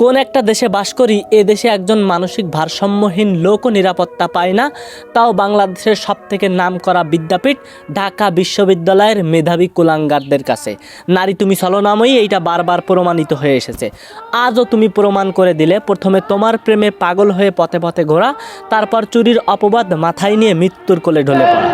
কোন একটা দেশে বাস করি, এ দেশে একজন মানসিক ভারসাম্যহীন লোকও নিরাপত্তা পায় না, তাও বাংলাদেশের সবথেকে নামকরা বিদ্যাপীঠ ঢাকা বিশ্ববিদ্যালয়ের মেধাবী কুলাঙ্গারদের কাছে। নারী তুমি ছলনাময়ী, এইটা বারবার প্রমাণিত হয়ে এসেছে। আজও তুমি প্রমাণ করে দিলে। প্রথমে তোমার প্রেমে পাগল হয়ে পথে পথে ঘোরা, তারপর চুরির অপবাদ মাথায় নিয়ে মৃত্যুর কোলে ঢলে পড়া।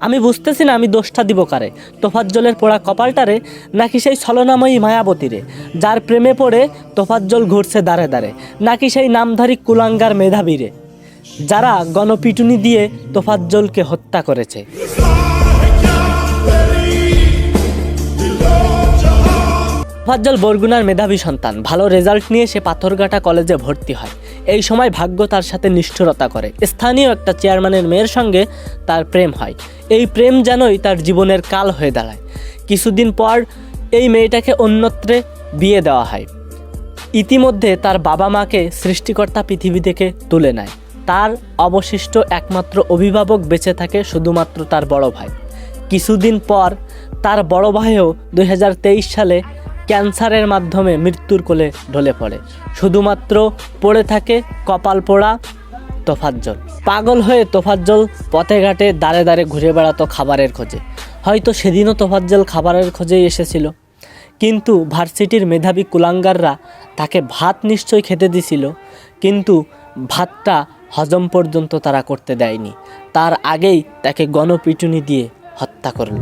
আমি বুঝতেছি না আমি দোষটা দিব কারে, তোফাজ্জলের পোড়া কপালটারে নাকি সেই ছলনাময়ী মায়াবতীরে যার প্রেমে পড়ে তোফাজ্জল ঘুরছে দাঁড়ে দাঁড়ে, নাকি সেই নামধারী কুলাঙ্গার মেধাবীরে যারা গণপিটুনি দিয়ে তোফাজ্জলকে হত্যা করেছে। তোফাজ্জল বরগুনার মেধাবী সন্তান। ভালো রেজাল্ট নিয়ে সে পাথরঘাটা কলেজে ভর্তি হয়। এই সময় ভাগ্য তার সাথে নিষ্ঠুরতা করে। স্থানীয় একটা চেয়ারম্যানের মেয়ের সঙ্গে তার প্রেম হয়। এই প্রেম যেনই তার জীবনের কাল হয়ে দাঁড়ায়। কিছুদিন পর এই মেয়েটাকে অন্যত্রে বিয়ে দেওয়া হয়। ইতিমধ্যে তার বাবা মাকে সৃষ্টিকর্তা পৃথিবী থেকে তুলে নেয়। তার অবশিষ্ট একমাত্র অভিভাবক বেঁচে থাকে শুধুমাত্র তার বড় ভাই। কিছুদিন পর তার বড় ভাইও 2023 সালে ক্যান্সারের মাধ্যমে মৃত্যুর কোলে ঢলে পড়ে। শুধুমাত্র পড়ে থাকে কপাল পোড়া তোফাজ্জল। পাগল হয়ে তোফাজ্জল পথে ঘাটে দাঁড়ে দাঁড়ে ঘুরে বেড়াতো খাবারের খোঁজে। হয়তো সেদিনও তোফাজ্জল খাবারের খোঁজেই এসেছিল, কিন্তু ভার্সিটির মেধাবী কুলাঙ্গাররা তাকে ভাত নিশ্চয়ই খেতে দিছিল, কিন্তু ভাতটা হজম পর্যন্ত তারা করতে দেয়নি। তার আগেই তাকে গণপিটুনি দিয়ে হত্যা করল।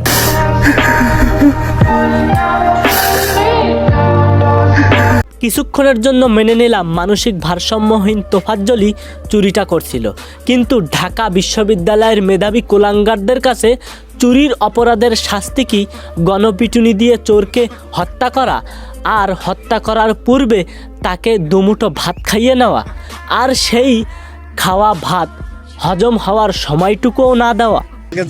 কিছুক্ষণের জন্য মেনে নিলাম মানসিক ভারসাম্যহীন তোফাজ্জলই চুরিটা করছিল, কিন্তু ঢাকা বিশ্ববিদ্যালয়ের মেধাবী কুলাঙ্গারদের কাছে চুরির অপরাধের শাস্তি কি গণপিটুনি দিয়ে চোরকে হত্যা করা, আর হত্যা করার পূর্বে তাকে দুমুঠো ভাত খাইয়ে নেওয়া, আর সেই খাওয়া ভাত হজম হওয়ার সময়টুকুও না দেওয়া।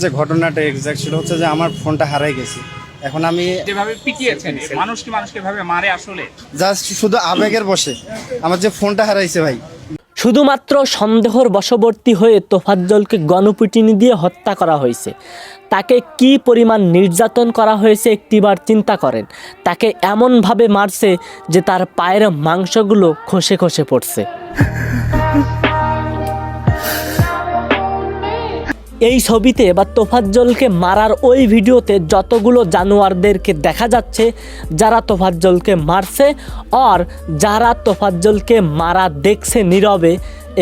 যে ঘটনাটা এক্সাক্ট ছিল হচ্ছে যে আমার ফোনটা হারাই গেছে। এখন আমি যেভাবে পিটিয়েছেন মানুষকে ভাবে মারে, আসলে জাস্ট শুধু আবেগের বশে আমার যে ফোনটা হারাইছে ভাই। শুধুমাত্র সন্দেহর বশবর্তী হয়ে তোফাজ্জলকে গণপিটুনি দিয়ে হত্যা করা হয়েছে। তাকে কি পরিমাণ নির্যাতন করা হয়েছে একটিবার চিন্তা করেন। তাকে এমনভাবে মারছে যে তার পায়ের মাংসগুলো খসে খসে পড়ছে। এই ছবিতে বা তোফাজ্জলকে মারার ওই ভিডিওতে যতগুলো জানোয়ারদেরকে দেখা যাচ্ছে যারা তোফাজ্জলকে মারছে, আর যারা তোফাজ্জলকে মারা দেখছে নীরবে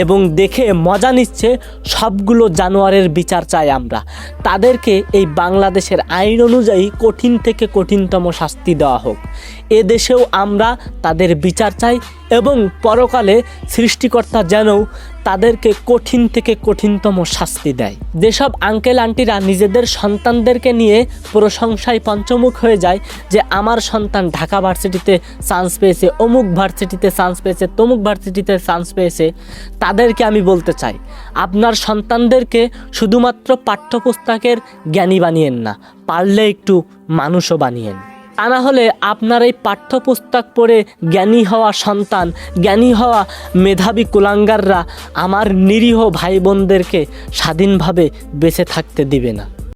এবং দেখে মজা নিচ্ছে, সবগুলো জানোয়ারের বিচার চাই আমরা। তাদেরকে এই বাংলাদেশের আইন অনুযায়ী কঠিন থেকে কঠিনতম শাস্তি দেওয়া হোক। এদেশেও আমরা তাদের বিচার চাই এবং পরকালে সৃষ্টিকর্তা যেন তাদেরকে কঠিন থেকে কঠিনতম শাস্তি দেয়। যেসব আঙ্কেল আন্টিরা নিজেদের সন্তানদেরকে নিয়ে প্রশংসায় পঞ্চমুখ হয়ে যায় যে আমার সন্তান ঢাকা ভার্সিটিতে চান্স পেয়েছে, অমুক ভার্সিটিতে চান্স পেয়েছে, তমুক ভার্সিটিতে চান্স পেয়েছে, তাদেরকে আমি বলতে চাই আপনার সন্তানদেরকে শুধুমাত্র পাঠ্যপুস্তকের জ্ঞানী বানিয়েন না, পারলে একটু মানুষও বানিয়েন। তা না হলে আপনার এই পাঠ্যপুস্তক পড়ে জ্ঞানী হওয়া সন্তান, জ্ঞানী হওয়া মেধাবী কুলাঙ্গাররা আমার নিরীহ ভাই বোনদেরকে স্বাধীনভাবে বেঁচে থাকতে দিবে না।